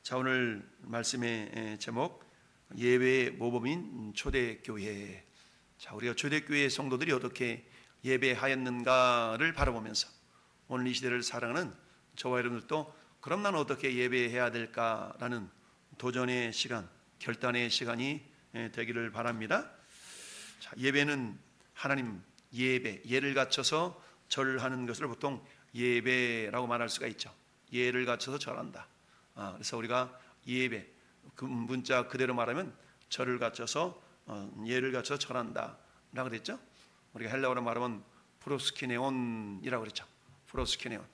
자, 오늘 말씀의 제목, 예배의 모범인 초대교회. 자, 우리가 초대교회 성도들이 어떻게 예배하였는가를 바라보면서 오늘 이 시대를 살아가는 저와 여러분들도 그럼 나는 어떻게 예배해야 될까라는 도전의 시간, 결단의 시간이 되기를 바랍니다. 자, 예배는 하나님 예를 갖춰서 절하는 것을 보통 예배라고 말할 수가 있죠. 예를 갖춰서 절한다. 그래서 우리가 예배, 그 문자 그대로 말하면 절을 갖춰서 예를 갖춰서 절한다 라고 그랬죠. 우리가 헬라어로 말하면 프로스키네온이라고 그랬죠. 프로스키네온.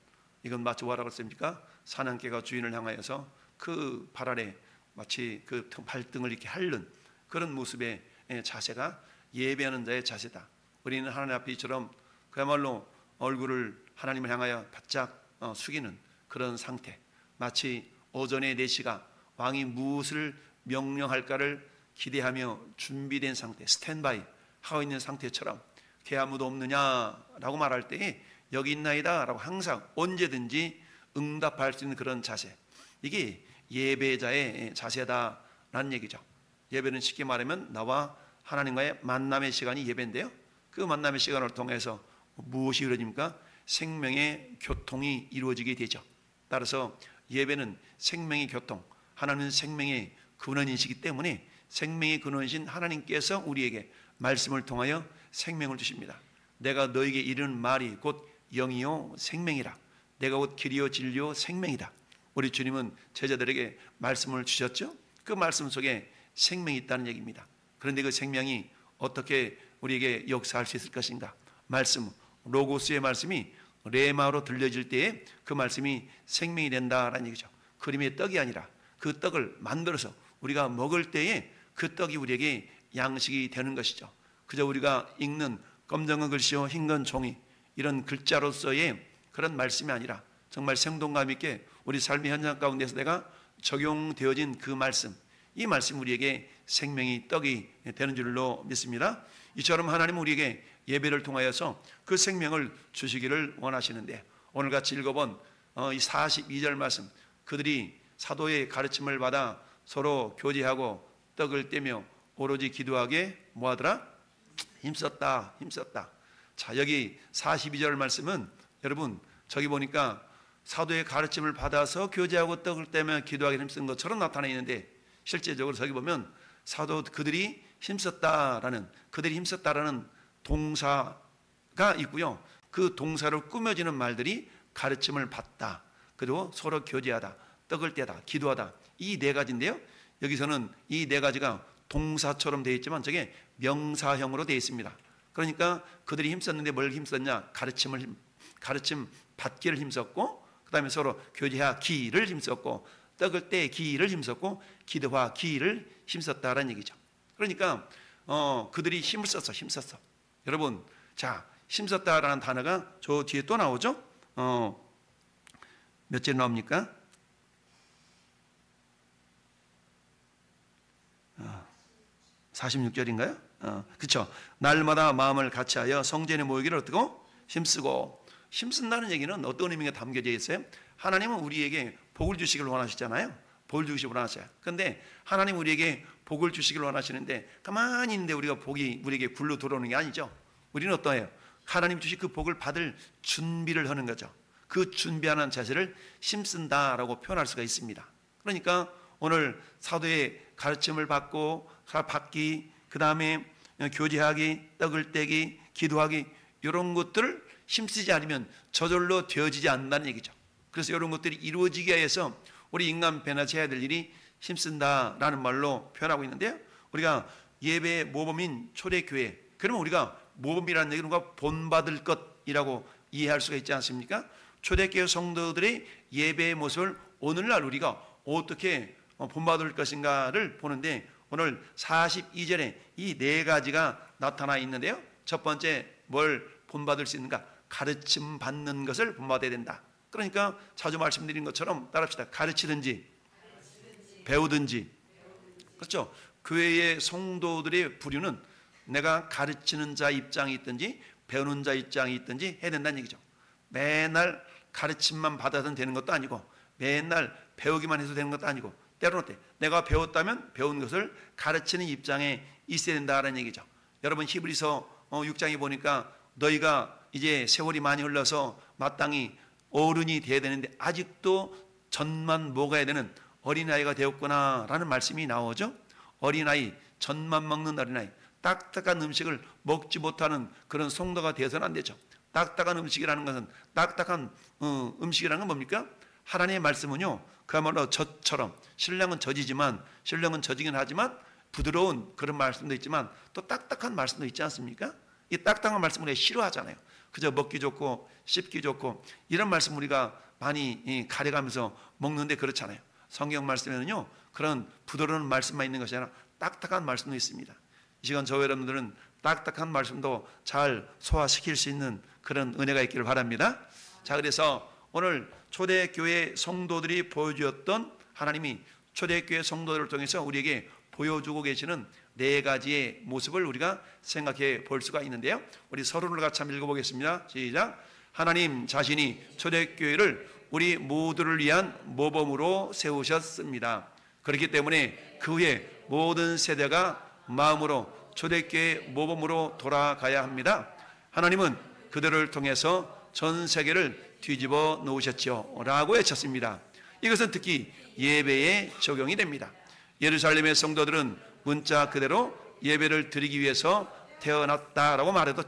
이건 마치 뭐라고 했습니까? 사냥개가 주인을 향하여서 그 발 아래 마치 그 발등을 이렇게 핥는 그런 모습의 자세가 예배하는 자의 자세다. 우리는 하나님 앞에 이처럼 그야말로 얼굴을 하나님을 향하여 바짝 숙이는 그런 상태. 마치 오전에 4시가 왕이 무엇을 명령할까를 기대하며 준비된 상태, 스탠바이 하고 있는 상태처럼 걔 아무도 없느냐라고 말할 때에 여기 있나이다 라고 항상 언제든지 응답할 수 있는 그런 자세, 이게 예배자의 자세다라는 얘기죠. 예배는 쉽게 말하면 나와 하나님과의 만남의 시간이 예배인데요, 그 만남의 시간을 통해서 무엇이 이루어집니까? 생명의 교통이 이루어지게 되죠. 따라서 예배는 생명의 교통, 하나님은 생명의 근원이시기 때문에 생명의 근원이신 하나님께서 우리에게 말씀을 통하여 생명을 주십니다. 내가 너에게 이르는 말이 곧 영이요 생명이라. 내가 곧 길이요 진리요 생명이다. 우리 주님은 제자들에게 말씀을 주셨죠. 그 말씀 속에 생명이 있다는 얘기입니다. 그런데 그 생명이 어떻게 우리에게 역사할 수 있을 것인가? 말씀, 로고스의 말씀이 레마로 들려질 때에 그 말씀이 생명이 된다라는 얘기죠. 그림의 떡이 아니라 그 떡을 만들어서 우리가 먹을 때에 그 떡이 우리에게 양식이 되는 것이죠. 그저 우리가 읽는 검정은 글씨요 흰건 종이 이런 글자로서의 그런 말씀이 아니라 정말 생동감 있게 우리 삶의 현장 가운데서 내가 적용되어진 그 말씀, 이 말씀 우리에게 생명이 떡이 되는 줄로 믿습니다. 이처럼 하나님은 우리에게 예배를 통하여서 그 생명을 주시기를 원하시는데, 오늘 같이 읽어본 이 42절 말씀, 그들이 사도의 가르침을 받아 서로 교제하고 떡을 떼며 오로지 기도하게 뭐하더라? 힘썼다. 자, 여기 42절 말씀은 여러분 저기 보니까 사도의 가르침을 받아서 교제하고 떡을 떼며 기도하게 힘쓴 것처럼 나타나 있는데, 실제적으로 저기 보면 사도 그들이 힘썼다라는 동사가 있고요. 그 동사로 꾸며지는 말들이 가르침을 받다, 그리고 서로 교제하다, 떡을 떼다, 기도하다, 이 4가지인데요. 여기서는 이 4가지가 동사처럼 되어 있지만 저게 명사형으로 되어 있습니다. 그러니까 그들이 힘썼는데 뭘 힘썼냐? 가르침 받기를 힘썼고, 그 다음에 서로 교제하기를 힘썼고, 떡을 떼기를 힘썼고, 기도하기를 힘썼다라는 얘기죠. 그러니까 그들이 힘을 썼어. 여러분, 자, 힘썼다라는 단어가 저 뒤에 또 나오죠? 몇 절 나옵니까? 46절인가요? 그렇죠. 날마다 마음을 같이하여 성전에 모이기를 어떻고? 힘쓰고. 힘쓴다는 얘기는 어떤 의미가 담겨져 있어요? 하나님은 우리에게 복을 주시길 원하시잖아요. 복을 주시길 원하셔요. 그런데 하나님 우리에게 복을 주시길 원하시는데 가만히 있는데 우리가 복이 우리에게 굴러 들어오는 게 아니죠. 우리는 어떠해요? 하나님 주신 그 복을 받을 준비를 하는 거죠. 그 준비하는 자세를 힘쓴다라고 표현할 수가 있습니다. 그러니까 오늘 사도의 가르침을 받기, 그 다음에 교제하기, 떡을 떼기, 기도하기, 이런 것들을 힘쓰지 않으면 저절로 되어지지 않는다는 얘기죠. 그래서 이런 것들이 이루어지기 위해서 우리 인간 배나지 해야 될 일이 힘쓴다라는 말로 표현하고 있는데요. 우리가 예배의 모범인 초대교회, 그러면 우리가 모범이라는 얘기는 뭔가 본받을 것이라고 이해할 수가 있지 않습니까? 초대교회 성도들의 예배의 모습을 오늘날 우리가 어떻게 본받을 것인가를 보는데, 오늘 42절에 이 4가지가 나타나 있는데요. 첫 번째, 뭘 본받을 수 있는가? 가르침 받는 것을 본받아야 된다. 그러니까 자주 말씀드린 것처럼 따라합시다. 가르치든지 배우든지. 그렇죠. 교회의 성도들의 부류는 내가 가르치는 자 입장이 있든지 배우는 자 입장이 있든지 해야 된다는 얘기죠. 맨날 가르침만 받아도 되는 것도 아니고 맨날 배우기만 해도 되는 것도 아니고 때로는 어때? 내가 배웠다면 배운 것을 가르치는 입장에 있어야 된다는 얘기죠. 여러분 히브리서 6장에 보니까 너희가 이제 세월이 많이 흘러서 마땅히 어른이 되어야 되는데 아직도 젖만 먹어야 되는 어린아이가 되었구나 라는 말씀이 나오죠. 어린아이, 젖만 먹는 어린아이, 딱딱한 음식을 먹지 못하는 그런 성도가 되어서는 안 되죠. 딱딱한 음식이라는 것은, 딱딱한 음식이라는 건 뭡니까? 하나님의 말씀은요, 그야말로 젖처럼, 신령은 젖이지만, 신령은 젖이긴 하지만 부드러운 그런 말씀도 있지만 또 딱딱한 말씀도 있지 않습니까? 이 딱딱한 말씀을 우리가 싫어하잖아요. 그저 먹기 좋고 씹기 좋고 이런 말씀 우리가 많이 가려가면서 먹는데 그렇잖아요. 성경 말씀에는요, 그런 부드러운 말씀만 있는 것이 아니라 딱딱한 말씀도 있습니다. 이 시간 저와 여러분들은 딱딱한 말씀도 잘 소화시킬 수 있는 그런 은혜가 있기를 바랍니다. 자, 그래서 오늘 초대교회 성도들이 보여주었던, 하나님이 초대교회 성도들을 통해서 우리에게 보여주고 계시는 네 가지의 모습을 우리가 생각해 볼 수가 있는데요. 우리 서론을 같이 한번 읽어보겠습니다. 시작. 하나님 자신이 초대교회를 우리 모두를 위한 모범으로 세우셨습니다. 그렇기 때문에 그 후에 모든 세대가 마음으로 초대교회 모범으로 돌아가야 합니다. 하나님은 그들을 통해서 전 세계를 뒤집어 놓으셨죠 라고 외쳤습니다. 이것은 특히 예배에 적용이 됩니다. 예루살렘의 성도들은 문자 그대로 예배를 드리기 위해서 태어났다라고 말해도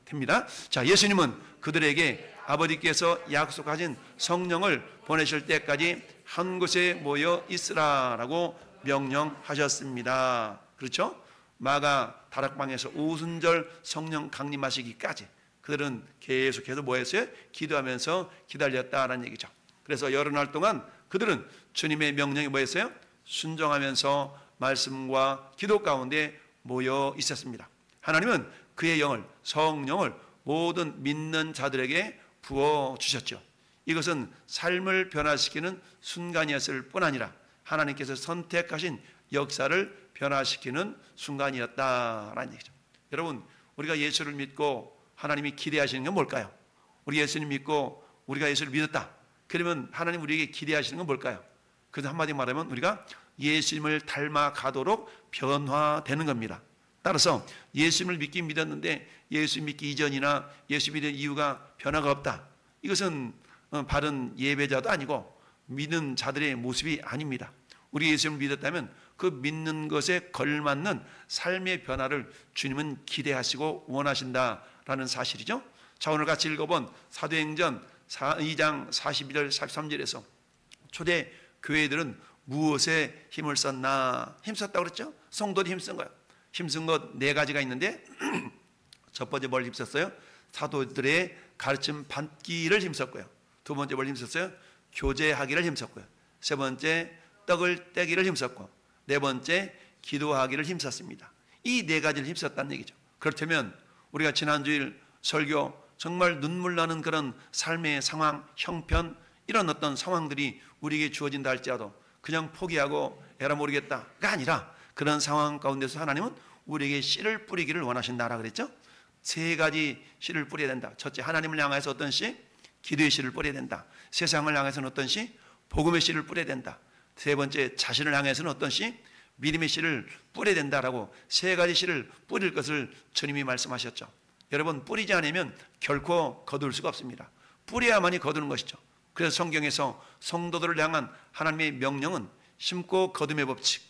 됩니다. 자, 예수님은 그들에게 아버지께서 약속하신 성령을 보내실 때까지 한 곳에 모여 있으라라고 명령하셨습니다. 그렇죠? 마가 다락방에서 오순절 성령 강림하시기까지 그들은 계속해서 뭐 했어요? 기도하면서 기다렸다라는 얘기죠. 그래서 여러 날 동안 그들은 주님의 명령이 뭐였어요? 순종하면서 말씀과 기도 가운데 모여 있었습니다. 하나님은 그의 영을, 성령을 모든 믿는 자들에게 부어주셨죠. 이것은 삶을 변화시키는 순간이었을 뿐 아니라 하나님께서 선택하신 역사를 변화시키는 순간이었다라는 얘기죠. 여러분, 우리가 예수를 믿고 하나님이 기대하시는 건 뭘까요? 우리 예수님 믿고 우리가 예수를 믿었다. 그러면 하나님 우리에게 기대하시는 건 뭘까요? 그래서 한마디 말하면 우리가 예수님을 닮아가도록 변화되는 겁니다. 따라서 예수님을 믿긴 믿었는데 예수 믿기 이전이나 예수 믿는 이유가 변화가 없다. 이것은 바른 예배자도 아니고 믿는 자들의 모습이 아닙니다. 우리 예수님을 믿었다면 그 믿는 것에 걸맞는 삶의 변화를 주님은 기대하시고 원하신다라는 사실이죠. 자, 오늘 같이 읽어본 사도행전 2장 42절 43절에서 초대 교회들은 무엇에 힘을 썼나? 힘썼다고 그랬죠? 성도들이 힘쓴 거예요. 힘쓴 것 네 가지가 있는데 첫 번째 뭘 힘썼어요? 사도들의 가르침 받기를 힘썼고요. 두 번째 뭘 힘썼어요? 교제하기를 힘썼고요. 세 번째 떡을 떼기를 힘썼고 네 번째 기도하기를 힘썼습니다. 이 네 가지를 힘썼다는 얘기죠. 그렇다면 우리가 지난주일 설교 정말 눈물 나는 그런 삶의 상황, 형편 이런 어떤 상황들이 우리에게 주어진다 할지라도 그냥 포기하고 에라 모르겠다가 아니라 그런 상황 가운데서 하나님은 우리에게 씨를 뿌리기를 원하신다라 그랬죠. 세 가지 씨를 뿌려야 된다. 첫째, 하나님을 향해서 어떤 씨? 기도의 씨를 뿌려야 된다. 세상을 향해서는 어떤 씨? 복음의 씨를 뿌려야 된다. 세 번째, 자신을 향해서는 어떤 씨? 믿음의 씨를 뿌려야 된다라고 세 가지 씨를 뿌릴 것을 주님이 말씀하셨죠. 여러분, 뿌리지 않으면 결코 거둘 수가 없습니다. 뿌려야만이 거두는 것이죠. 그래서 성경에서 성도들을 향한 하나님의 명령은 심고 거둠의 법칙.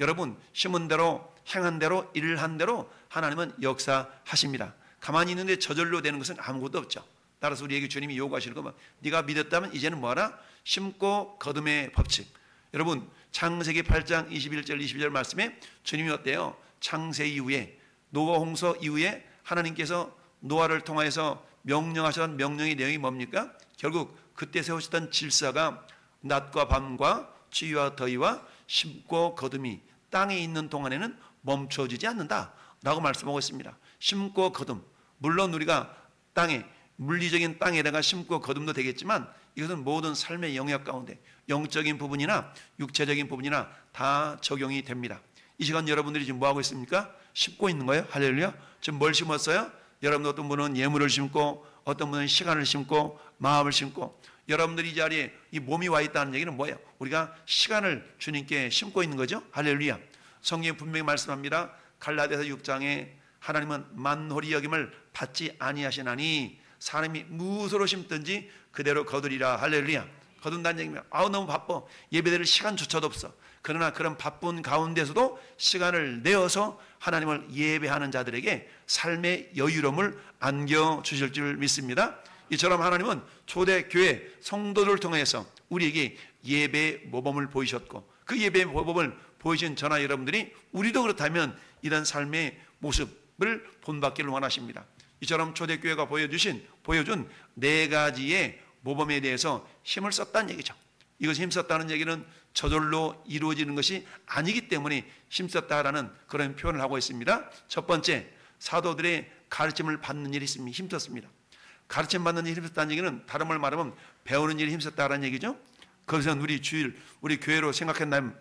여러분, 심은 대로 행한 대로 일한 대로 하나님은 역사하십니다. 가만히 있는데 저절로 되는 것은 아무것도 없죠. 따라서 우리에게 주님이 요구하시는 것은 네가 믿었다면 이제는 뭐하라? 심고 거둠의 법칙. 여러분, 창세기 8장 21절 22절 말씀에 주님이 어때요? 창세 이후에 노아 홍수 이후에 하나님께서 노아를 통하여서 명령하셨던 명령의 내용이 뭡니까? 결국 그때 세우셨던 질서가 낮과 밤과 추위와 더위와 심고 거둠이 땅에 있는 동안에는 멈춰지지 않는다라고 말씀하고 있습니다. 심고 거둠, 물론 우리가 땅에 물리적인 땅에다가 심고 거둠도 되겠지만 이것은 모든 삶의 영역 가운데 영적인 부분이나 육체적인 부분이나 다 적용이 됩니다. 이 시간 여러분들이 지금 뭐하고 있습니까? 심고 있는 거예요. 할렐루야. 지금 뭘 심었어요? 여러분, 어떤 분은 예물을 심고 어떤 분은 시간을 심고 마음을 심고 여러분들이 이 자리에 이 몸이 와 있다는 얘기는 뭐예요? 우리가 시간을 주님께 심고 있는 거죠. 할렐루야. 성경에 분명히 말씀합니다. 갈라디아서 6장에 하나님은 만홀히 여김을 받지 아니하시나니 사람이 무엇으로 심든지 그대로 거두리라. 할렐루야. 거둔다는 얘기면 너무 바빠, 예배드릴 시간조차도 없어. 그러나 그런 바쁜 가운데서도 시간을 내어서 하나님을 예배하는 자들에게 삶의 여유로움을 안겨주실 줄 믿습니다. 이처럼 하나님은 초대교회 성도들을 통해서 우리에게 예배 모범을 보이셨고, 그 예배 모범을 보이신 저나 여러분들이 우리도 그렇다면 이런 삶의 모습을 본받기를 원하십니다. 이처럼 초대교회가 보여준 네 가지의 모범에 대해서 힘을 썼다는 얘기죠. 이것이 힘썼다는 얘기는 저절로 이루어지는 것이 아니기 때문에 힘썼다라는 그런 표현을 하고 있습니다. 첫 번째, 사도들의 가르침을 받는 일이 힘썼습니다. 가르침 받는 일이 힘썼다는 얘기는 다른 말 말하면 배우는 일이 힘썼다라는 얘기죠. 거기서 우리 교회로 생각한다면,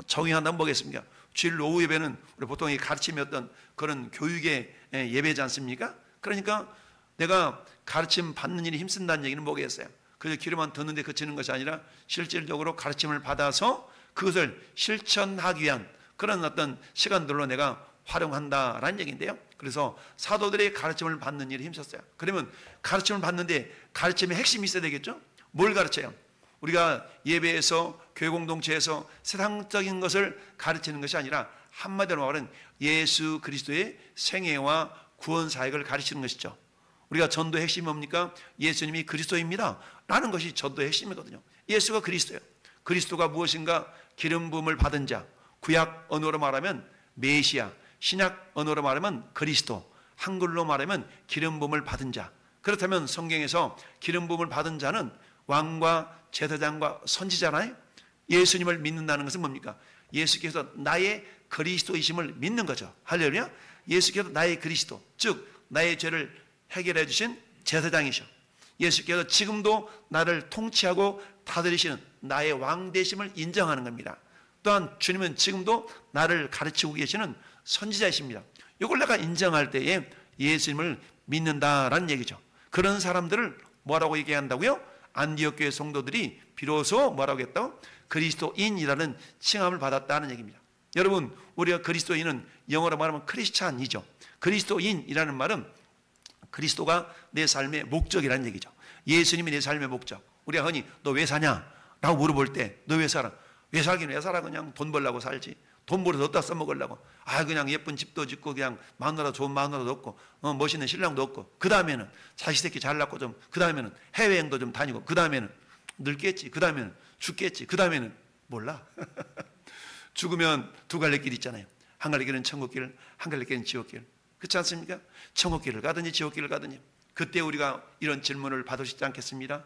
정의한다면 뭐겠습니까? 주일 오후 예배는 우리 보통 가르침의 어떤 그런 교육의 예배지 않습니까? 그러니까 내가 가르침 받는 일이 힘쓴다는 얘기는 뭐겠어요? 그래서 귀로만 듣는데 그치는 것이 아니라 실질적으로 가르침을 받아서 그것을 실천하기 위한 그런 어떤 시간들로 내가 활용한다라는 얘기인데요. 그래서 사도들의 가르침을 받는 일이 힘썼어요. 그러면 가르침을 받는데 가르침의 핵심이 있어야 되겠죠? 뭘 가르쳐요? 우리가 예배에서, 교회 공동체에서 세상적인 것을 가르치는 것이 아니라 한마디로 말하면 예수 그리스도의 생애와 구원 사역을 가르치는 것이죠. 우리가 전도의 핵심이 뭡니까? 예수님이 그리스도입니다 라는 것이 전도의 핵심이거든요. 예수가 그리스도예요. 그리스도가 무엇인가? 기름 부음을 받은 자, 구약 언어로 말하면 메시아, 신약 언어로 말하면 그리스도, 한글로 말하면 기름 부음을 받은 자. 그렇다면 성경에서 기름 부음을 받은 자는 왕과 제사장과 선지자잖아요. 예수님을 믿는다는 것은 뭡니까? 예수께서 나의 그리스도이심을 믿는 거죠. 할렐루야. 예수께서 나의 그리스도, 즉 나의 죄를 해결해 주신 제사장이셔. 예수께서 지금도 나를 통치하고 다스리시는 나의 왕 되심을 인정하는 겁니다. 또한 주님은 지금도 나를 가르치고 계시는 선지자이십니다. 이걸 내가 인정할 때에 예수님을 믿는다라는 얘기죠. 그런 사람들을 뭐라고 얘기한다고요? 안디옥 교회 성도들이 비로소 뭐라고 했다고? 그리스도인이라는 칭함을 받았다는 얘기입니다. 여러분, 우리가 그리스도인은 영어로 말하면 크리스찬이죠. 그리스도인이라는 말은 그리스도가 내 삶의 목적이라는 얘기죠. 예수님이 내 삶의 목적. 우리가 흔히 너 왜 사냐? 라고 물어볼 때 너 왜 살아? 왜 살긴 왜 살아? 그냥 돈 벌려고 살지. 돈 벌어서 어디다 써먹으려고. 그냥 예쁜 집도 짓고 그냥 마누라 좋은 마누라도 없고 멋있는 신랑도 없고, 그 다음에는 자식 새끼 잘 낳고 좀, 그 다음에는 해외여행도 좀 다니고, 그 다음에는 늙겠지, 그 다음에는 죽겠지, 그 다음에는 몰라. 죽으면 두 갈래 길 있잖아요. 한 갈래 길은 천국길, 한 갈래 길은 지옥길. 그렇지 않습니까? 천국길을 가든지 지옥길을 가든지. 그때 우리가 이런 질문을 받을 수 있지 않겠습니까?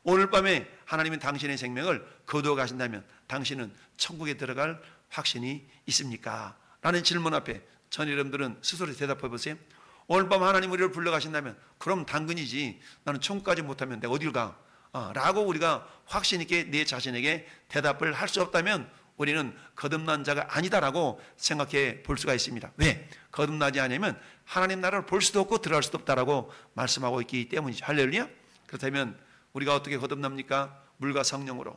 오늘 밤에 하나님은 당신의 생명을 거두어 가신다면 당신은 천국에 들어갈 확신이 있습니까? 라는 질문 앞에 전 여러분들은 스스로 대답해 보세요. 오늘 밤 하나님 우리를 불러가신다면 그럼 당근이지, 나는 천국까지 못하면 내가 어딜 가? 라고 우리가 확신 있게 내 자신에게 대답을 할 수 없다면 우리는 거듭난 자가 아니다라고 생각해 볼 수가 있습니다. 왜? 거듭나지 않으면 하나님 나라를 볼 수도 없고 들어갈 수도 없다라고 말씀하고 있기 때문이죠. 할렐루야. 그렇다면 우리가 어떻게 거듭납니까? 물과 성령으로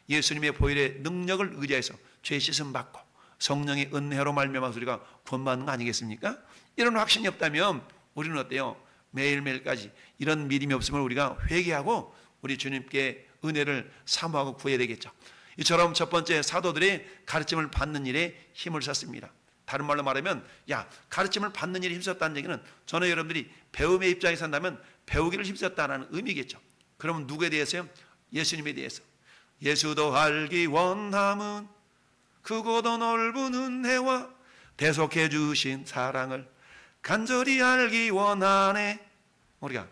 예수님의 보혈의 능력을 의지해서 죄 씻음 받고 성령의 은혜로 말미암아 우리가 구원받는 거 아니겠습니까? 이런 확신이 없다면 우리는 어때요? 매일매일까지 이런 믿음이 없음을 우리가 회개하고 우리 주님께 은혜를 사모하고 구해야 되겠죠. 이처럼 첫 번째, 사도들의 가르침을 받는 일에 힘을 썼습니다. 다른 말로 말하면 가르침을 받는 일에 힘썼다는 얘기는 저는 여러분들이 배움의 입장에서 한다면 배우기를 힘썼다는 의미겠죠. 그러면 누구에 대해서요? 예수님에 대해서. 예수도 알기 원함은 크고도 넓은 은혜와 대속해 주신 사랑을 간절히 알기 원하네. 우리가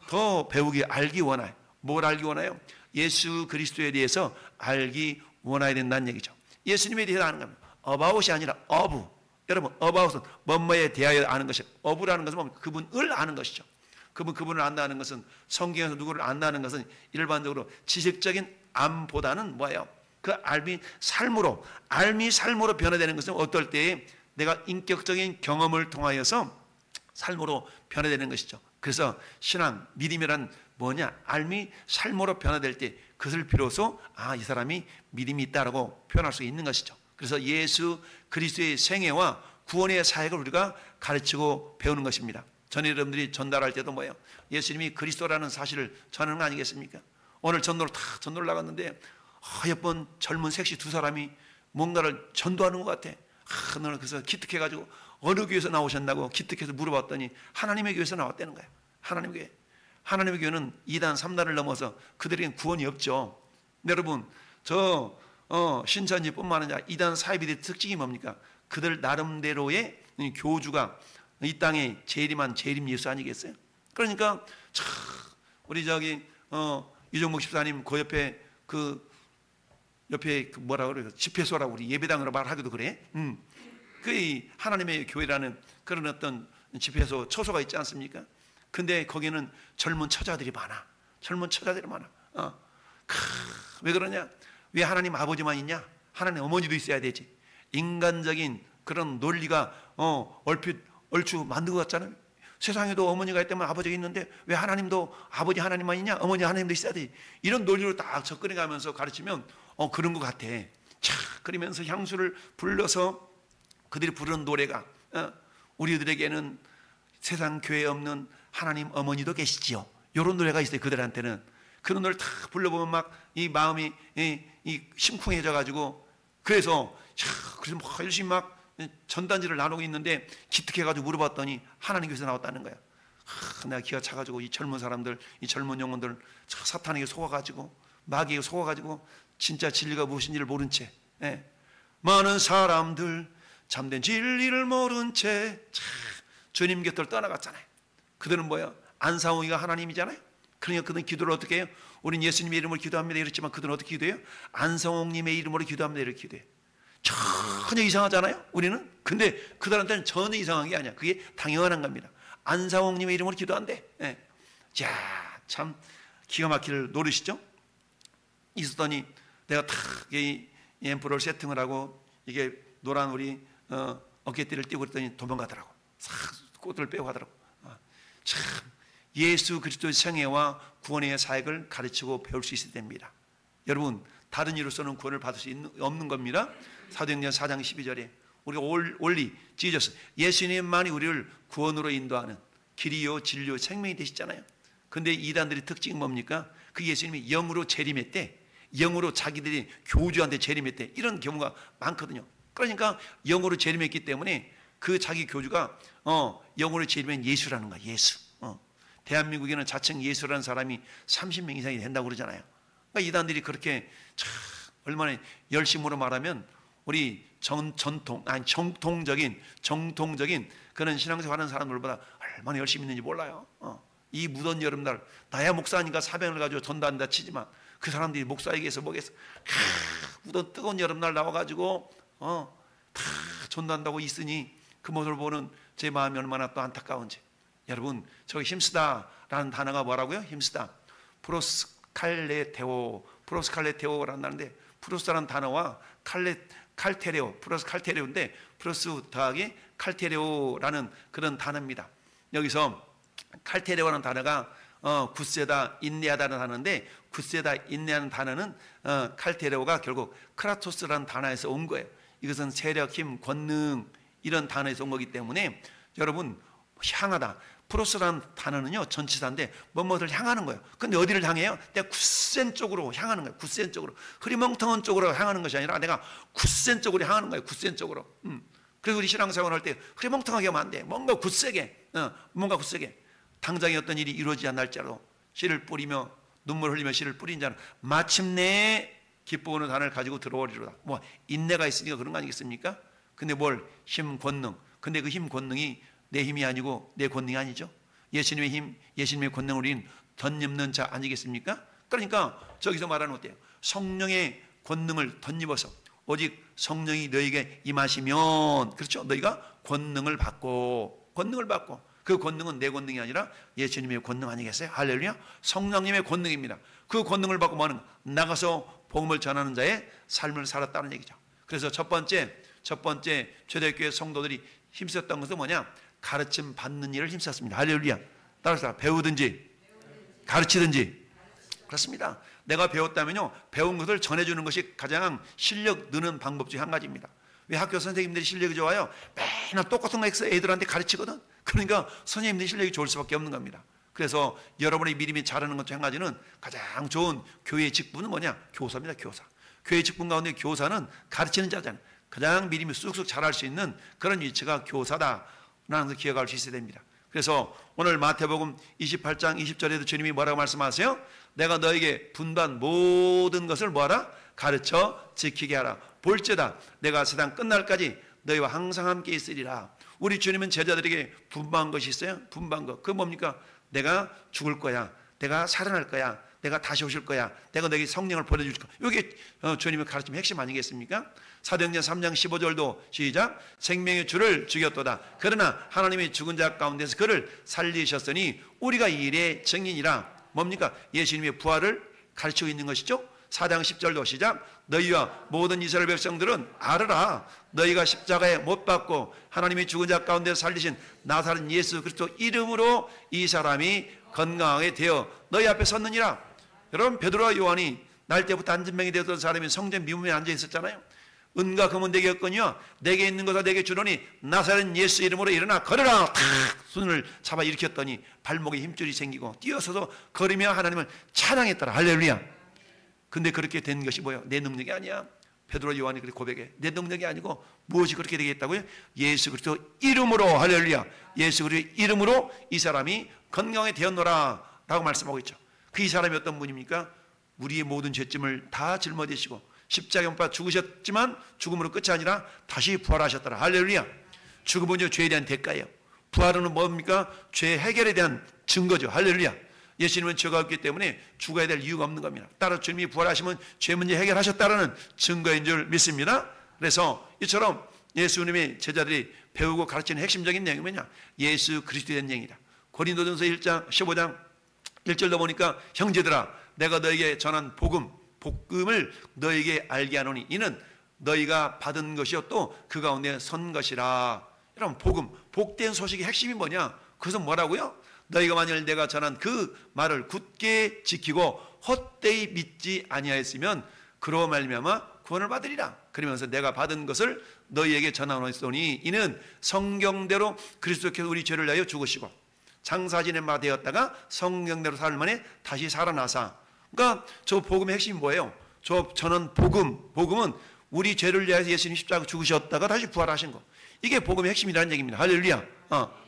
더 배우기, 알기 원해요. 뭘 알기 원해요? 예수 그리스도에 대해서 알기 원해야 된다는 얘기죠. 예수님에 대해서 아는 겁니다. about이 아니라 of. 여러분, about은 뭐뭐에 대하여 아는 것이에요. of라는 것은 그분을 아는 것이죠. 그분을 안다는 것은, 성경에서 누구를 안다는 것은 일반적으로 지식적인 암보다는 뭐예요? 그 알미 삶으로 변화되는 것은 어떨 때에 내가 인격적인 경험을 통하여서 삶으로 변화되는 것이죠. 그래서 신앙, 믿음이란 뭐냐? 삶이 삶으로 변화될 때 그것을 비로소 이 사람이 믿음이 있다라고 표현할 수 있는 것이죠. 그래서 예수 그리스도의 생애와 구원의 사역을 우리가 가르치고 배우는 것입니다. 전에 여러분들이 전달할 때도 뭐예요? 예수님이 그리스도라는 사실을 전하는 거 아니겠습니까? 오늘 전도를 나갔는데 예쁜 젊은 섹시 두 사람이 뭔가를 전도하는 것 같아. 너는 그래서 기특해가지고 어느 교회에서 나오셨나고 기특해서 물어봤더니 하나님의 교회에서 나왔다는 거예요. 하나님의 교회. 하나님의 교회는 2단 3단을 넘어서 그들에겐 구원이 없죠. 여러분 신천지뿐만 아니라 2단 사이비들의 특징이 뭡니까? 그들 나름대로의 교주가 이 땅에 재림한 재림 예수 아니겠어요? 그러니까 우리 이종목 집사님 그 옆에 뭐라 그래요? 집회소라고 우리 예배당으로 말하기도 그래. 그 하나님의 교회라는 그런 어떤 집회소 처소가 있지 않습니까? 근데 거기는 젊은 처자들이 많아. 왜 그러냐? 왜 하나님 아버지만 있냐? 하나님 어머니도 있어야 되지. 인간적인 그런 논리가 얼추 만든 것 같잖아요. 세상에도 어머니가 있다면 아버지가 있는데 왜 하나님도 아버지 하나님만 있냐? 어머니 하나님도 있어야 돼. 이런 논리로 딱 접근해 가면서 가르치면 그런 것 같아. 그러면서 향수를 불러서 그들이 부르는 노래가 우리들에게는 세상 교회에 없는 하나님 어머니도 계시지요. 이런 노래가 있어요. 그들한테는 그런 노래를 다 불러보면 막 이 마음이 심쿵해져 가지고 그래서 막 열심히 막 전단지를 나누고 있는데 기특해가지고 물어봤더니 하나님께서 나왔다는 거야. 내가 기가 차가지고 이 젊은 사람들, 이 젊은 영혼들 사탄에게 속아가지고 마귀에게 속아가지고 진짜 진리가 무엇인지를 모른 채 많은 사람들 참된 진리를 모른 채 주님 곁을 떠나갔잖아요. 그들은 뭐야? 안상홍이가 하나님이잖아요. 그러니까 그들은 기도를 어떻게 해요? 우린 예수님의 이름으로 기도합니다 이랬지만 그들은 어떻게 기도해요? 안상홍님의 이름으로 기도합니다 이렇게 기도해요. 전혀 이상하잖아요 우리는. 근데 그들한테는 전혀 이상한 게 아니야. 그게 당연한 겁니다. 안상홍님의 이름으로 기도한대. 자, 참 기가 막힐 노릇이죠. 있었더니 내가 탁이 앰프를 세팅을 하고 이게 노란 우리 어깨띠를 띄고 그랬더니 도망가더라고. 싹 꽃을 빼고 가더라고. 참 예수 그리스도의 생애와 구원의 사역을 가르치고 배울 수 있어야 됩니다. 여러분 다른 이로서는 구원을 받을 수 없는 겁니다. 사도행전 4장 12절에 우리가 올리 지저스 예수님만이 우리를 구원으로 인도하는 길이요 진리요 생명이 되시잖아요. 근데 이단들의 특징이 뭡니까? 그 예수님이 영으로 재림했대. 영으로 자기들이 교주한테 재림했대. 이런 경우가 많거든요. 그러니까 영으로 재림했기 때문에 그 자기 교주가 영으로 재림한 예수라는 거야. 예수. 대한민국에는 자칭 예수라는 사람이 30명 이상이 된다고 그러잖아요. 그러니까 이단들이 그렇게 얼마나 열심으로 말하면 우리 정통적인 그런 신앙생활 하는 사람들보다 얼마나 열심히 있는지 몰라요. 이 무더운 여름날 나야 목사니까 사명을 가지고 전도한다 치지만 그 사람들이 목사에게서 뭐겠어? 무더운 뜨거운 여름날 나와가지고 다 전도한다고 있으니 그 모습을 보는 제 마음이 얼마나 또 안타까운지. 여러분 저기 힘쓰다라는 단어가 뭐라고요? 힘쓰다. 프로스칼레테오라는 단어인데 프로스라는 단어와 칼테레오, 플러스 칼테레오인데 플러스 더하기 칼테레오라는 그런 단어입니다. 여기서 칼테레오라는 단어가 굳세다, 인내하다는 단어인데 굳세다, 인내하는 단어는 칼테레오가 결국 크라토스라는 단어에서 온 거예요. 이것은 세력, 힘, 권능 이런 단어에서 온 거기 때문에 여러분 향하다. 프로스라는 단어는요 전치사인데 뭐뭐를 향하는 거예요. 근데 어디를 향해요? 내가 굳센 쪽으로 향하는 거예요. 굳센 쪽으로. 흐리멍텅한 쪽으로 향하는 것이 아니라 내가 굳센 쪽으로 향하는 거예요. 굳센 쪽으로. 그래서 우리 신앙생활 할 때 흐리멍텅하게 하면 안 돼. 뭔가 굳세게 당장에 어떤 일이 이루어지지 않을지라도 씨를 뿌리며 눈물 흘리며 씨를 뿌린 자는 마침내 기뻐하는 단을 가지고 들어오리로다. 뭐 인내가 있으니까 그런 거 아니겠습니까? 근데 뭘? 힘, 권능. 근데 그 힘, 권능이 내 힘이 아니고 내 권능이 아니죠. 예수님의 힘, 예수님의 권능을 우리는 덧입는 자 아니겠습니까? 그러니까 저기서 말하는 어때요? 성령의 권능을 덧입어서 오직 성령이 너에게 임하시면 그렇죠? 너희가 권능을 받고 그 권능은 내 권능이 아니라 예수님의 권능 아니겠어요? 할렐루야. 성령님의 권능입니다. 그 권능을 받고 뭐하는 거? 나가서 복음을 전하는 자의 삶을 살았다는 얘기죠. 그래서 첫 번째 초대교회 성도들이 힘썼던 것은 뭐냐? 가르침 받는 일을 힘썼습니다. 할렐루야. 따라서 배우든지 가르치든지. 그렇습니다. 내가 배웠다면요, 배운 것을 전해주는 것이 가장 실력 느는 방법 중 한 가지입니다. 왜 학교 선생님들이 실력이 좋아요? 맨날 똑같은 거 애들한테 가르치거든. 그러니까 선생님들이 실력이 좋을 수밖에 없는 겁니다. 그래서 여러분의 믿음이 자라는 것 중 한 가지는 가장 좋은 교회의 직분은 뭐냐? 교사입니다. 교사. 교회의 직분 가운데 교사는 가르치는 자잖아요. 가장 믿음이 쑥쑥 자랄 수 있는 그런 위치가 교사다라는 걸 기억할 수 있어야 됩니다. 그래서 오늘 마태복음 28장 20절에도 주님이 뭐라고 말씀하세요? 내가 너에게 분반 모든 것을 뭐하라? 가르쳐 지키게 하라. 볼지어다 내가 세상 끝날까지 너희와 항상 함께 있으리라. 우리 주님은 제자들에게 분반한 것이 있어요. 분반한 것. 그건 뭡니까? 내가 죽을 거야. 내가 살아날 거야. 내가 다시 오실 거야. 내가 너에게 성령을 보내줄 거야. 이게 주님의 가르침의 핵심 아니겠습니까? 사도행전 3장 15절도 시작. 생명의 주를 죽였도다. 그러나 하나님이 죽은 자 가운데서 그를 살리셨으니 우리가 이 일의 증인이라. 뭡니까? 예수님의 부활을 가르치고 있는 것이죠. 4장 10절도 시작. 너희와 모든 이스라엘 백성들은 알아라. 너희가 십자가에 못 박고 하나님이 죽은 자 가운데 살리신 나사렛 예수 그리스도 이름으로 이 사람이 건강하게 되어 너희 앞에 섰느니라. 여러분, 베드로와 요한이 날 때부터 안진병이 되었던 사람이 성전 미문에 앉아 있었잖아요. 은과 금은 내게 없거니와 내게 있는 것을 내게 주노니 나사렛 예수 이름으로 일어나 걸으라. 탁 손을 잡아 일으켰더니 발목에 힘줄이 생기고 뛰어서서 걸으며 하나님을 찬양했더라. 할렐루야. 근데 그렇게 된 것이 뭐예요? 내 능력이 아니야. 베드로 요한이 그렇게 고백해. 내 능력이 아니고 무엇이 그렇게 되겠다고요? 예수 그리스도 이름으로. 할렐루야. 예수 그리스도 이름으로 이 사람이 건강하게 되었노라 라고 말씀하고 있죠. 그 이 사람이 어떤 분입니까? 우리의 모든 죄짐을 다 짊어지시고 십자가에 못 박아 죽으셨지만 죽음으로 끝이 아니라 다시 부활하셨더라. 할렐루야. 죽음은 죄에 대한 대가예요. 부활은 뭡니까? 죄 해결에 대한 증거죠. 할렐루야. 예수님은 죄가 없기 때문에 죽어야 될 이유가 없는 겁니다. 따라서 주님이 부활하시면 죄 문제 해결하셨다는 증거인 줄 믿습니다. 그래서 이처럼 예수님의 제자들이 배우고 가르치는 핵심적인 내용이 뭐냐? 예수 그리스도에 대한 얘기다. 고린도전서 1장 15장 1절도 보니까 형제들아 내가 너에게 전한 복음을 너에게 알게 하노니 이는 너희가 받은 것이요 또 그 가운데 선 것이라. 여러분, 복음, 복된 소식의 핵심이 뭐냐? 그것은 뭐라고요? 너희가 만일 내가 전한 그 말을 굳게 지키고 헛되이 믿지 아니하였으면 그로 말미암아 구원을 받으리라. 그러면서 내가 받은 것을 너희에게 전하노니 이는 성경대로 그리스도께서 우리 죄를 위하여 죽으시고 장사 지낸 바 되었다가 성경대로 사흘 만에 다시 살아나사. 그러니까 저 복음의 핵심이 뭐예요? 저 전한 복음은 우리 죄를 위하여 예수님 십자가 죽으셨다가 다시 부활하신 거. 이게 복음의 핵심이라는 얘기입니다. 할렐루야.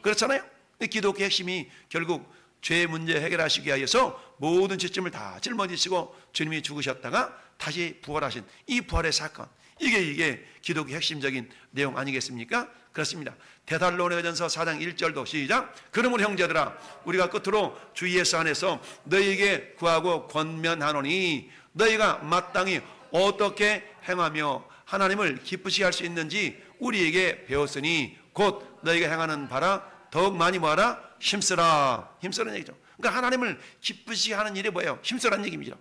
그렇잖아요. 기독교의 핵심이 결국 죄 문제 해결하시기 위해서 모든 죄짐을 다 짊어지시고 주님이 죽으셨다가 다시 부활하신 이 부활의 사건. 이게 기독교의 핵심적인 내용 아니겠습니까? 그렇습니다. 데살로니가전서 4장 1절도 시작. 그러므로 형제들아 우리가 끝으로 주 예수 안에서 너희에게 구하고 권면하노니 너희가 마땅히 어떻게 행하며 하나님을 기쁘시게 할 수 있는지 우리에게 배웠으니 곧 너희가 행하는 바라 더욱 많이 뭐하라? 힘쓰라. 힘쓰라는 얘기죠. 그러니까 하나님을 기쁘시게 하는 일이 뭐예요? 힘쓰라는 얘기입니다.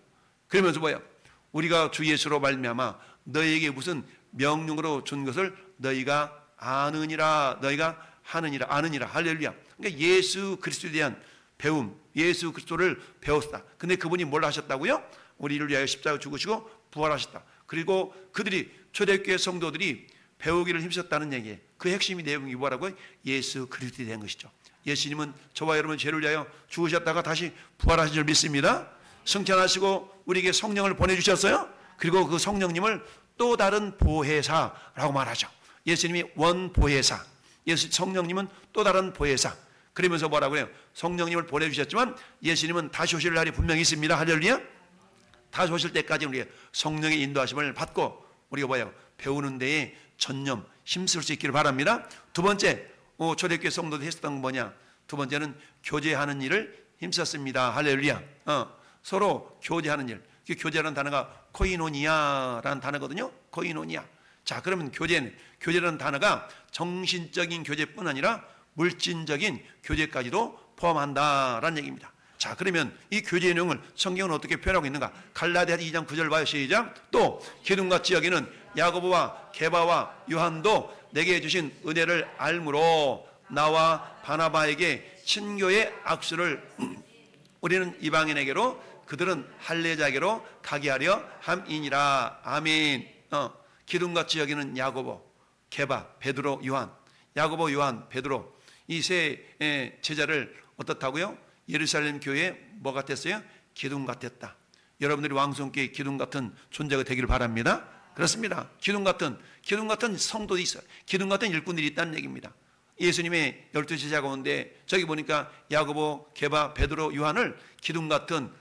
그러면서 뭐예요? 우리가 주 예수로 말미암아 너희에게 무슨 명령으로 준 것을 너희가 아느니라. 너희가 하느니라. 아느니라. 할렐루야. 그러니까 예수 그리스도에 대한 배움, 예수 그리스도를 배웠다. 근데 그분이 뭘 하셨다고요? 우리를 위하여 십자가 죽으시고 부활하셨다. 그리고 그들이 초대교회 성도들이 배우기를 힘썼다는 얘기예요. 그 핵심이 내용이 뭐라고요? 예수 그리스도에 대한 것이죠. 예수님은 저와 여러분 죄를 위하여 죽으셨다가 다시 부활하신 줄 믿습니다. 승천하시고 우리에게 성령을 보내주셨어요. 그리고 그 성령님을 또 다른 보혜사라고 말하죠. 예수님이 원보혜사, 성령님은 또 다른 보혜사. 그러면서 뭐라고 해요? 성령님을 보내주셨지만 예수님은 다시 오실 날이 분명히 있습니다. 할렐루야. 다시 오실 때까지 우리가 성령의 인도하심을 받고 우리가 뭐예요? 배우는 데에 전념, 힘쓸 수 있기를 바랍니다. 두 번째, 초대교회 성도들이 했었던 건 뭐냐? 두 번째는 교제하는 일을 힘썼습니다. 할렐루야. 서로 교제하는 일. 그 교제라는 단어가 코이노니아라는 단어거든요. 코이노니아. 자, 그러면 교제라는 단어가 정신적인 교제뿐 아니라 물질적인 교제까지도 포함한다라는 얘기입니다. 자, 그러면 이 교제의 내용을 성경은 어떻게 표현하고 있는가? 갈라디아서 2장 9절 봐요. 시작. 또 기둥같이 여기는 야고보와 게바와 요한도 내게 주신 은혜를 알므로 나와 바나바에게 친교의 악수를 우리는 이방인에게로 그들은 할례자에게로 가게 하려 함이니라. 아멘. 기둥같이 여기는 야고보, 게바, 베드로, 요한, 야고보, 요한, 베드로 이 세 제자를 어떻다고요? 예루살렘 교회에 뭐 같았어요? 기둥 같았다. 여러분들이 왕성교회 기둥 같은 존재가 되기를 바랍니다. 그렇습니다. 기둥 같은 성도들이 있어요. 기둥 같은 일꾼들이 있다는 얘기입니다. 예수님의 12 제자 가운데 저기 보니까 야고보, 게바, 베드로, 요한을 기둥 같은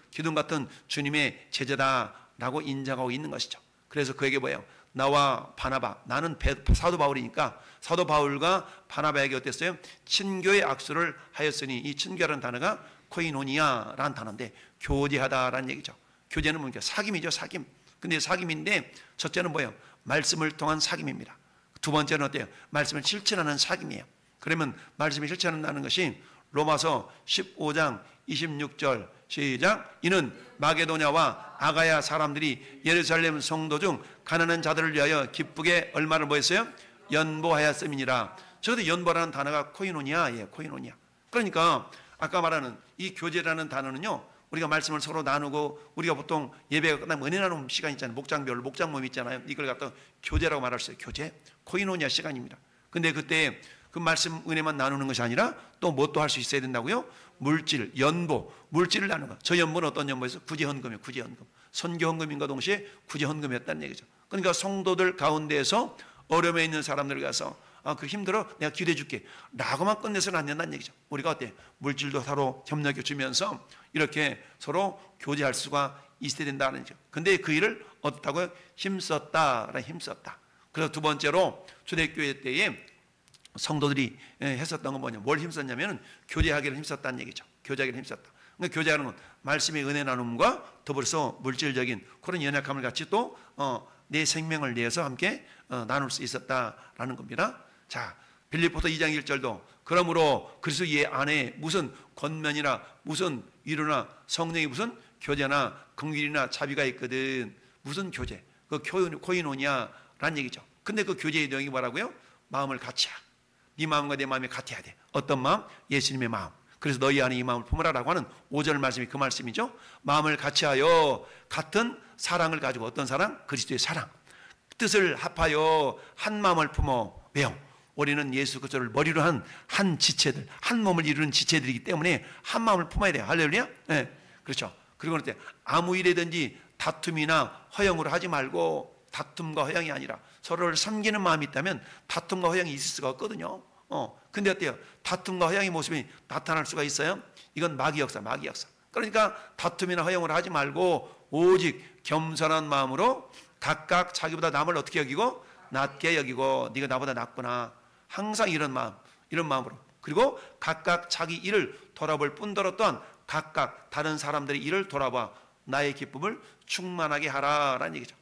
주님의 제자다라고 인정하고 있는 것이죠. 그래서 그에게 뭐예요? 나와 바나바, 나는 사도 바울이니까 사도 바울과 바나바에게 어땠어요? 친교의 악수를 하였으니, 이 친교라는 단어가 코이노니아라는 단어인데 교제하다라는 얘기죠. 교제는 뭡니까? 사귐이죠, 사귐. 근데 사귐인데 첫째는 뭐예요? 말씀을 통한 사귐입니다. 두 번째는 어때요? 말씀을 실천하는 사귐이에요. 그러면 말씀을 실천한다는 것이 로마서 15장 26절 시작. 이는 마게도냐와 아가야 사람들이 예루살렘 성도 중 가난한 자들을 위하여 기쁘게 얼마를 뭐 했어요? 연보하였음이니라. 저도 연보라는 단어가 코이노니아예요. 코이노니아. 그러니까 아까 말하는 이 교제라는 단어는요, 우리가 말씀을 서로 나누고, 우리가 보통 예배가 끝나면 은혜 나눔 시간 있잖아요. 목장별로 목장 모임 있잖아요. 이걸 갖다 교제라고 말할 수 있어요. 교제, 코이노니아 시간입니다. 근데 그때 그 말씀 은혜만 나누는 것이 아니라 또 뭐 또 할 수 있어야 된다고요? 물질, 연보, 물질을 나누는 거. 저 연보는 어떤 연보에서 구제헌금이에요. 구제헌금. 선교헌금인과 동시에 구제헌금이었다는 얘기죠. 그러니까 성도들 가운데에서 어려움에 있는 사람들 가서 그 힘들어, 내가 기도해 줄게 라고만 끝내서는 안 된다는 얘기죠. 우리가 어때? 물질도 서로 협력해 주면서 이렇게 서로 교제할 수가 있어야 된다는 얘기죠. 근데 그 일을 어떻다고요? 힘썼다. 그래서 두 번째로 초대교회 때에 성도들이 했었던 건 뭐냐? 뭘 힘썼냐면 교제하기를 힘썼다는 얘기죠. 교제하기를 힘썼다. 그러니까 교제하는 건 말씀의 은혜 나눔과 더불어서 물질적인 그런 연약함을 같이 또 내 생명을 위해서 함께 나눌 수 있었다라는 겁니다. 자, 빌립보서 2장 1절도 그러므로 그리스도 예 안에 무슨 권면이나 무슨 위로나 성령이 무슨 교제나 긍휼이나 자비가 있거든. 무슨 교제? 그 코이노니아라는 얘기죠. 근데 그 교제의 내용이 뭐라고요? 마음을 같이 하. 네 마음과 내 마음이 같아야 돼. 어떤 마음? 예수님의 마음. 그래서 너희 안에 이 마음을 품으라라고 하는 5절 말씀이 그 말씀이죠. 마음을 같이하여 같은 사랑을 가지고, 어떤 사랑? 그리스도의 사랑. 뜻을 합하여 한 마음을 품어. 왜요? 우리는 예수 그리스도를 머리로 한 지체들, 한 몸을 이루는 지체들이기 때문에 한 마음을 품어야 돼요. 할렐루야? 네, 그렇죠. 그리고 그때 아무 일이든지 다툼이나 허영으로 하지 말고, 다툼과 허영이 아니라 서로를 섬기는 마음이 있다면 다툼과 허영이 있을 수가 없거든요. 근데 어때요? 다툼과 허영의 모습이 나타날 수가 있어요? 이건 마귀 역사. 그러니까 다툼이나 허영을 하지 말고 오직 겸손한 마음으로 각각 자기보다 남을 어떻게 여기고? 낮게 여기고, 네가 나보다 낫구나. 항상 이런 마음으로. 그리고 각각 자기 일을 돌아볼 뿐더러 또한 각각 다른 사람들의 일을 돌아봐 나의 기쁨을 충만하게 하라라는 얘기죠.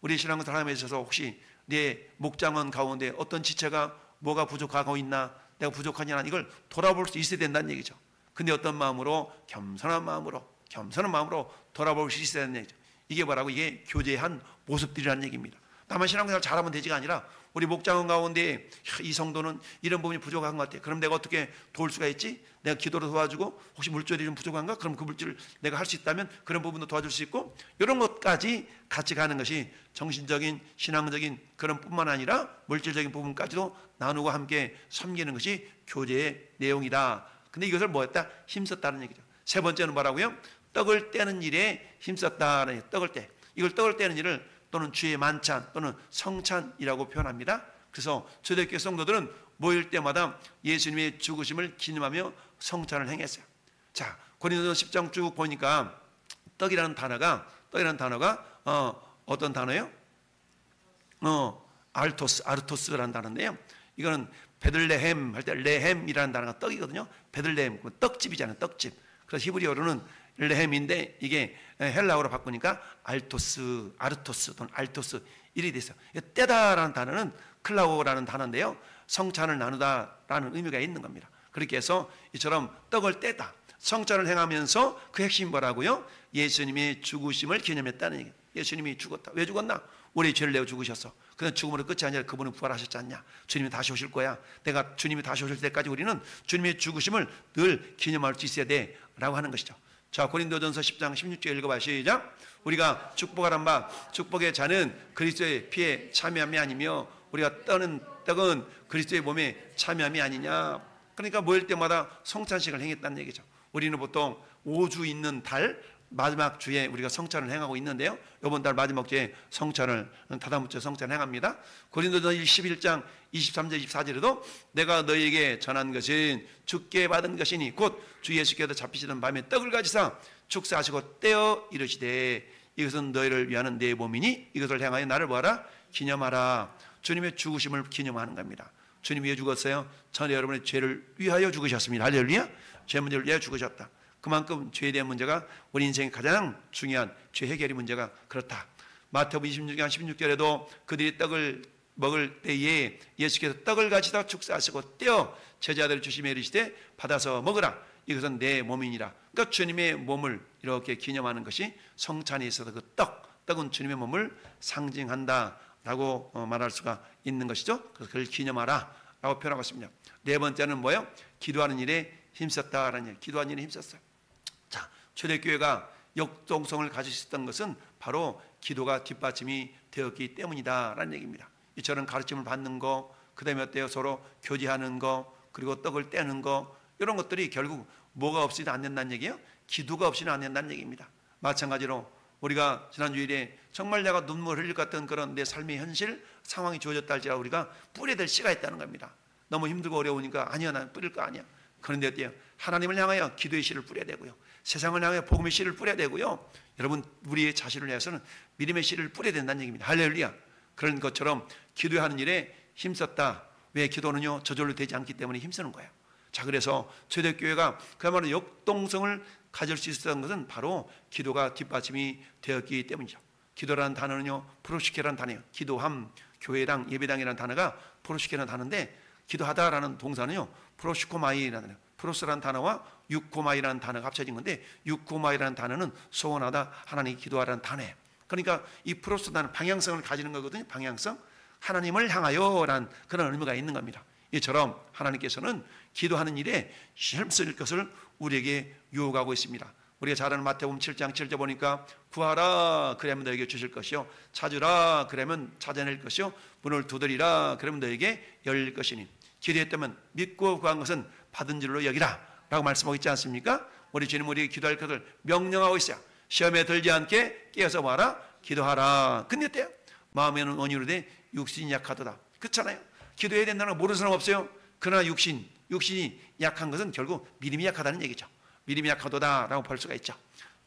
우리 신앙 사람에 있어서 혹시 내 목장원 가운데 어떤 지체가 뭐가 부족하고 있나, 내가 부족하냐, 이걸 돌아볼 수 있어야 된다는 얘기죠. 근데 어떤 마음으로? 겸손한 마음으로 돌아볼 수 있어야 된다는 얘기죠. 이게 뭐라고? 이게 교제한 모습들이라는 얘기입니다. 나만 신앙생활 잘하면 되지가 아니라 우리 목장원 가운데 이 성도는 이런 부분이 부족한 것 같아. 그럼 내가 어떻게 도울 수가 있지? 내가 기도로 도와주고, 혹시 물질이 좀 부족한가? 그럼 그 물질을 내가 할 수 있다면 그런 부분도 도와줄 수 있고, 이런 것까지 같이 가는 것이 정신적인 신앙적인 그런 뿐만 아니라 물질적인 부분까지도 나누고 함께 섬기는 것이 교제의 내용이다. 근데 이것을 뭐였다? 힘썼다는 얘기죠. 세 번째는 뭐라고요? 떡을 떼는 일에 힘썼다는 얘기. 떡을 떼. 이걸 떡을 떼는 일을 또는 주의 만찬 또는 성찬이라고 표현합니다. 그래서 초대교회 성도들은 모일 때마다 예수님의 죽으심을 기념하며 성찬을 행했어요. 자, 고린도서 10장 쭉 보니까 떡이라는 단어가 어떤 단어예요? 아르토스라는 단어인데요. 이거는 베들레헴 할 때 레헴이라는 단어가 떡이거든요. 베들레헴, 떡집이잖아요. 떡집. 그래서 히브리어로는 레헴인데 이게 헬라어로 바꾸니까 아르토스 또는 알토스 이렇게 됐어요. 떼다라는 단어는 클라오라는 단어인데요. 성찬을 나누다라는 의미가 있는 겁니다. 그렇게 해서 이처럼 떡을 떼다, 성찬을 행하면서 그 핵심이 뭐라고요? 예수님의 죽으심을 기념했다는 얘기예요. 예수님이 죽었다. 왜 죽었나? 우리의 죄를 내어 죽으셨어. 그냥 죽음으로 끝이 아니라 그분은 부활하셨지 않냐? 주님이 다시 오실 거야. 주님이 다시 오실 때까지 우리는 주님의 죽으심을 늘 기념할 수 있어야 돼 라고 하는 것이죠. 자, 고린도전서 10장 16절 읽어봐. 시작. 우리가 축복하란 바 축복의 잔은 그리스도의 피에 참여함이 아니며 우리가 떠는 떡은 그리스도의 몸에 참여함이 아니냐. 그러니까 모일 때마다 성찬식을 행했다는 얘기죠. 우리는 보통 5주 있는 달 마지막 주에 우리가 성찬을 행하고 있는데요. 이번 달 마지막 주에 성찬을, 다다음 주에 성찬을 행합니다. 고린도전서 11장 23절 24절에도 내가 너희에게 전한 것은 주께 받은 것이니 곧 주 예수께서 잡히시던 밤에 떡을 가지사 축사하시고 떼어 이르시되 이것은 너희를 위하는 내 몸이니 이것을 행하여 나를 보아라 기념하라. 주님의 죽으심을 기념하는 겁니다. 주님이 왜 죽었어요? 전에 여러분의 죄를 위하여 죽으셨습니다. 할렐루야. 죄 문제를 위하여 죽으셨다. 그만큼 죄에 대한 문제가 우리 인생의 가장 중요한 죄 해결의 문제가 그렇다. 마태복음 26장 16절에도 그들이 떡을 먹을 때에 예수께서 떡을 가지다 축사하시고 떼어 제자들을 주시며 이르시되 받아서 먹으라. 이것은 내 몸이니라. 그러니까 주님의 몸을 이렇게 기념하는 것이 성찬에 있어서 그 떡은 주님의 몸을 상징한다라고 말할 수가 있는 것이죠. 그래서 그걸 기념하라 라고 표현하고 있습니다. 네 번째는 뭐예요? 기도하는 일에 힘썼다라는 일. 기도하는 일에 힘썼어요. 자, 초대교회가 역동성을 가질 수 있었던 것은 바로 기도가 뒷받침이 되었기 때문이다라는 얘기입니다. 이처럼 가르침을 받는 거, 그 다음에 어때요? 서로 교제하는 거, 그리고 떡을 떼는 거, 이런 것들이 결국 뭐가 없이는 안 된다는 얘기예요? 기도가 없이는 안 된다는 얘기입니다. 마찬가지로 우리가 지난 주일에 정말 내가 눈물 흘릴 것 같은 그런 내 삶의 현실 상황이 주어졌다 할지라도 우리가 뿌려야 될 씨가 있다는 겁니다. 너무 힘들고 어려우니까 아니야, 난 뿌릴 거 아니야. 그런데 어때요? 하나님을 향하여 기도의 씨를 뿌려야 되고요, 세상을 향하여 복음의 씨를 뿌려야 되고요, 여러분 우리의 자신을 위해서는 믿음의 씨를 뿌려야 된다는 얘기입니다. 할렐루야. 그런 것처럼 기도하는 일에 힘썼다. 왜? 기도는요 저절로 되지 않기 때문에 힘쓰는 거예요. 자, 그래서 초대교회가 그야말로 역동성을 가질 수 있었던 것은 바로 기도가 뒷받침이 되었기 때문이죠. 기도라는 단어는요 프로시케라는 단어예요. 기도함, 교회당, 예배당이라는 단어가 프로시케라는 단어인데, 기도하다라는 동사는요 프로시코마이라는 단어예요. 프로스라는 단어와 유코마이라는 단어가 합쳐진 건데, 유코마이라는 단어는 소원하다, 하나님 기도하라는 단어예요. 그러니까 이 프로스라는 방향성을 가지는 거거든요. 방향성, 하나님을 향하여라는 그런 의미가 있는 겁니다. 이처럼 하나님께서는 기도하는 일에 힘쓸 것을 우리에게 유혹하고 있습니다. 우리가 잘 아는 마태복음 7장 7절 보니까 구하라 그러면 너에게 주실 것이요, 찾으라 그러면 찾아낼 것이요, 문을 두드리라 그러면 너에게 열릴 것이니 기도했다면 믿고 구한 것은 받은 줄로 여기라 라고 말씀하고 있지 않습니까? 우리 주님 우리에게 기도할 것을 명령하고 있어요. 시험에 들지 않게 깨어서 봐라, 기도하라. 근데 어때요? 마음에는 온유로 돼 육신이 약하도다. 그렇잖아요. 기도해야 된다는 거 모르는 사람 없어요. 그러나 육신이 약한 것은 결국 믿음이 약하다는 얘기죠. 믿음이 약하도다 라고 볼 수가 있죠.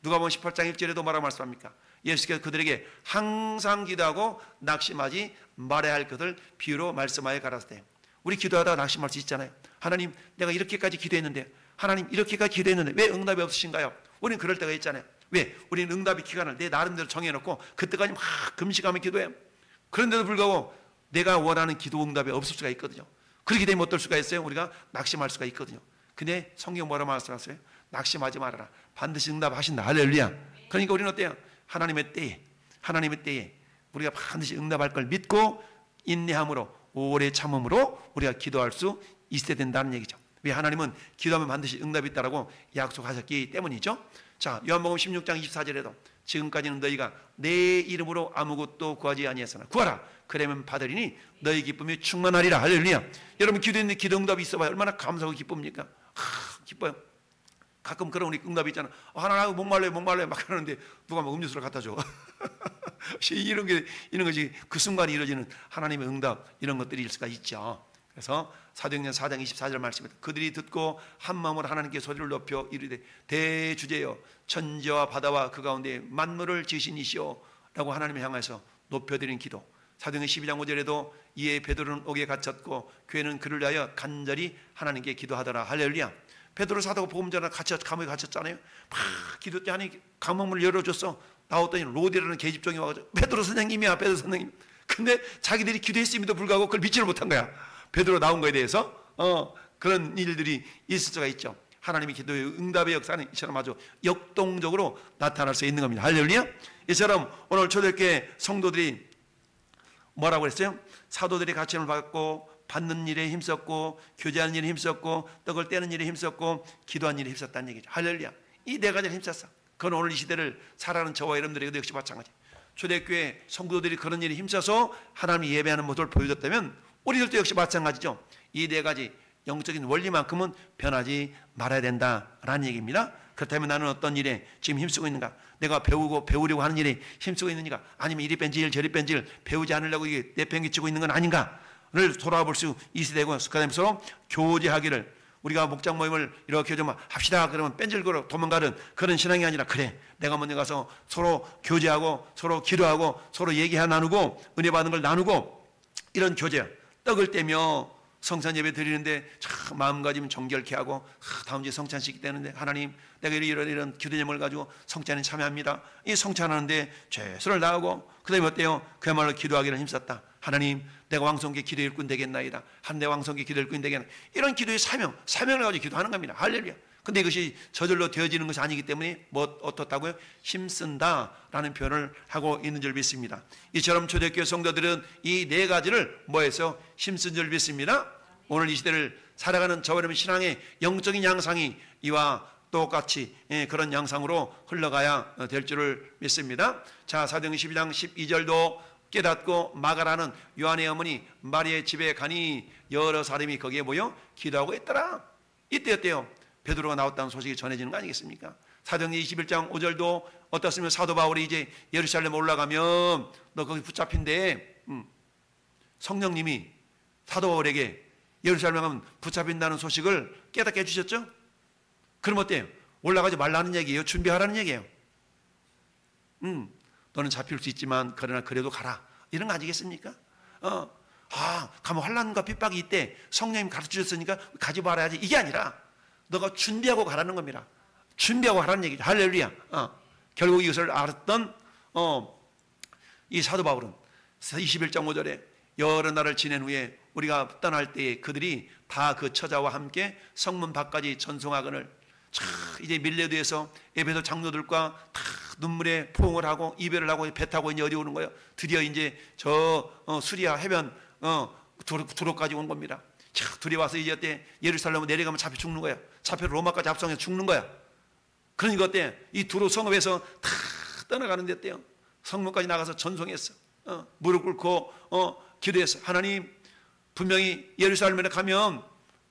누가복음 18장 1절에도 뭐라고 말씀합니까? 예수께서 그들에게 항상 기도하고 낙심하지 말아야 할 것을 비유로 말씀하여 가라사대. 우리 기도하다가 낙심할 수 있잖아요. 하나님 내가 이렇게까지 기도했는데, 하나님 이렇게까지 기도했는데 왜 응답이 없으신가요? 우리는 그럴 때가 있잖아요. 왜? 우리는 응답의 기간을 내 나름대로 정해놓고 그때까지 막 금식하며 기도해요. 그런데도 불구하고 내가 원하는 기도 응답이 없을 수가 있거든요. 그렇게 되면 어떨 수가 있어요? 우리가 낙심할 수가 있거든요. 근데 성경 뭐라고 말씀하세요? 낙심하지 말아라. 반드시 응답하신다. 할렐루야. 그러니까 우리는 어때요? 하나님의 때에 우리가 반드시 응답할 걸 믿고 인내함으로, 오래 참음으로 우리가 기도할 수 있어야 된다는 얘기죠. 왜? 하나님은 기도하면 반드시 응답이 있다라고 약속하셨기 때문이죠. 자, 요한복음 16장 24절에도 지금까지는 너희가 내 이름으로 아무것도 구하지 아니했으나 구하라 그러면 받으리니 너희 기쁨이 충만하리라. 할렐루야. 여러분 기도했는데 기도 응답이 있어봐요. 얼마나 감사하고 기쁩니까? 기뻐요. 가끔 그런 우리 응답이 있잖아. 하나님 목말라요 막 그러는데 누가 막 음료수를 갖다 줘. 이런 것이 그 순간에 이루어지는 하나님의 응답, 이런 것들일 수가 있죠. 그래서 사도행전 4장 24절 말씀입니다. 그들이 듣고 한 마음으로 하나님께 소리를 높여 이르되 대주제여 천지와 바다와 그 가운데 만물을 지으신 이시오 라고 하나님을 향해서 높여드린 기도. 사도행전 12장 5절에도 이에 베드로는 옥에 갇혔고 교회는 그를 위하여 간절히 하나님께 기도하더라. 할렐루야. 베드로 사도가 복음 전에 감옥에 갇혔잖아요. 막 기도 때 하나님 감옥문을 열어줬어. 나왔더니 로데라는 계집종이 와가지고 베드로 선생님이야, 베드로 선생님. 근데 자기들이 기도했음에도 불구하고 그걸 믿지를 못한 거야. 베드로 나온 거에 대해서 그런 일들이 있을 수가 있죠. 하나님의 기도의 응답의 역사는 이처럼 아주 역동적으로 나타날 수 있는 겁니다. 할렐루야. 이처럼 오늘 초대교회 성도들이 뭐라고 그랬어요? 사도들이 가르침을 받고 받는 일에 힘썼고 교제하는 일에 힘썼고 떡을 떼는 일에 힘썼고 기도하는 일에 힘썼다는 얘기죠. 할렐루야. 이 네 가지를 힘썼어. 그건 오늘 이 시대를 살아가는 저와 여러분들에게도 역시 마찬가지. 초대교회 성도들이 그런 일에 힘써서 하나님이 예배하는 모습을 보여줬다면 우리들도 역시 마찬가지죠. 이 네 가지 영적인 원리만큼은 변하지 말아야 된다라는 얘기입니다. 그렇다면 나는 어떤 일에 지금 힘쓰고 있는가? 내가 배우려고 하는 일에 힘쓰고 있는가? 아니면 이리 뺀질 저리 뺀질 배우지 않으려고 이게 내팽개치고 있는 건 아닌가를 돌아볼 수 있어야 되고, 그다음에 서로 교제하기를, 우리가 목장 모임을 이렇게 좀 합시다 그러면 뺀질거려 도망가는 그런 신앙이 아니라, 그래 내가 먼저 가서 서로 교제하고 서로 기도하고 서로 얘기 나누고 은혜 받는 걸 나누고, 이런 교제, 떡을 떼며 성찬 예배 드리는데 참 마음가짐 정결케 하고, 다음 주에 성찬식 되는데 하나님 내가 이런 기도 제목을 가지고 성찬에 참여합니다. 이 성찬하는데 최선을 다하고, 그 다음에 어때요? 그야말로 기도하기를 힘썼다. 하나님 내가 왕성기 기도의 일꾼 되겠나이다. 한 대 왕성기 기도의 일꾼 되겠나이다. 이런 기도의 사명을 가지고 기도하는 겁니다. 할렐루야. 근데 이것이 저절로 되어지는 것이 아니기 때문에 어떻다고요? 힘쓴다라는 표현을 하고 있는 줄 믿습니다. 이처럼 초대교회 성도들은 이 네 가지를 뭐해서 힘쓴 줄 믿습니다. 오늘 이 시대를 살아가는 저와 여러분 신앙의 영적인 양상이 이와 똑같이 그런 양상으로 흘러가야 될 줄을 믿습니다. 자, 사도행전 12장 12절도 깨닫고 마가라는 요한의 어머니 마리아의 집에 가니 여러 사람이 거기에 모여 기도하고 있더라. 이때 어때요? 베드로가 나왔다는 소식이 전해지는 거 아니겠습니까? 사도행전 21장 5절도 어떻습니까? 사도 바울이 이제 예루살렘 올라가면 너 거기 붙잡힌대. 성령님이 사도 바울에게 예루살렘 가면 붙잡힌다는 소식을 깨닫게 해주셨죠? 그럼 어때요? 올라가지 말라는 얘기예요? 준비하라는 얘기예요? 너는 잡힐 수 있지만 그러나 그래도 가라, 이런 거 아니겠습니까? 가면 환난과 핍박이 있대. 성령님 가르쳐줬으니까 가지 말아야지, 이게 아니라 너가 준비하고 가라는 겁니다. 준비하고 가라는 얘기죠. 할렐루야. 결국 이것을 알았던 이 사도 바울은 21장 5절에 여러 날을 지낸 후에 우리가 떠날 때에 그들이 다 그 처자와 함께 성문 밖까지 전송하거늘, 이제 밀레도에서 에베소 장로들과 다 눈물에 포옹을 하고 이별을 하고 배 타고 이제 어디 오는 거예요? 드디어 이제 저 수리아 해변 두로까지 온 겁니다. 둘이 와서 이제 어때? 예루살렘으로 내려가면 잡혀 죽는 거야. 잡혀 로마까지 합성해서 죽는 거야. 그러니까 어때? 이 두로 성읍에서 다 떠나가는데 어때요? 성문까지 나가서 전송했어. 무릎 꿇고 기도했어. 하나님, 분명히 예루살렘에 가면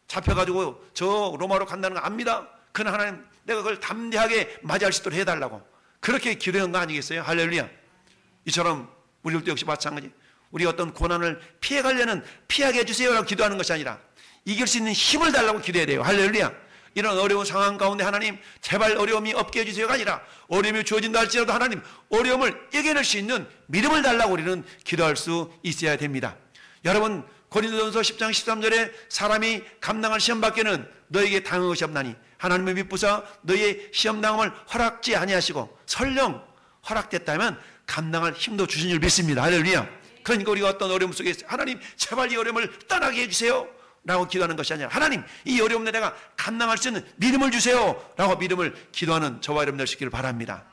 잡혀가지고 저 로마로 간다는 거 압니다. 그러나 하나님, 내가 그걸 담대하게 맞이할 수 있도록 해달라고 그렇게 기도한 거 아니겠어요? 할렐루야. 이처럼 우리들도 역시 마찬가지. 우리 어떤 고난을 피하게 해주세요라고 기도하는 것이 아니라 이길 수 있는 힘을 달라고 기도해야 돼요. 할렐루야. 이런 어려운 상황 가운데 하나님 제발 어려움이 없게 해주세요가 아니라, 어려움이 주어진다 할지라도 하나님 어려움을 이겨낼 수 있는 믿음을 달라고 우리는 기도할 수 있어야 됩니다. 여러분, 고린도전서 10장 13절에 사람이 감당할 시험밖에는 너에게 당한 것이 없나니 하나님의 미쁘사 너희의 시험당함을 허락지 아니하시고, 설령 허락됐다면 감당할 힘도 주신 줄 믿습니다. 할렐루야. 그러니까 우리가 어떤 어려움 속에 하나님 제발 이 어려움을 떠나게 해주세요 라고 기도하는 것이 아니라, 하나님 이 어려움에 내가 감당할 수 있는 믿음을 주세요 라고 믿음을 기도하는 저와 여러분 되시기를 바랍니다.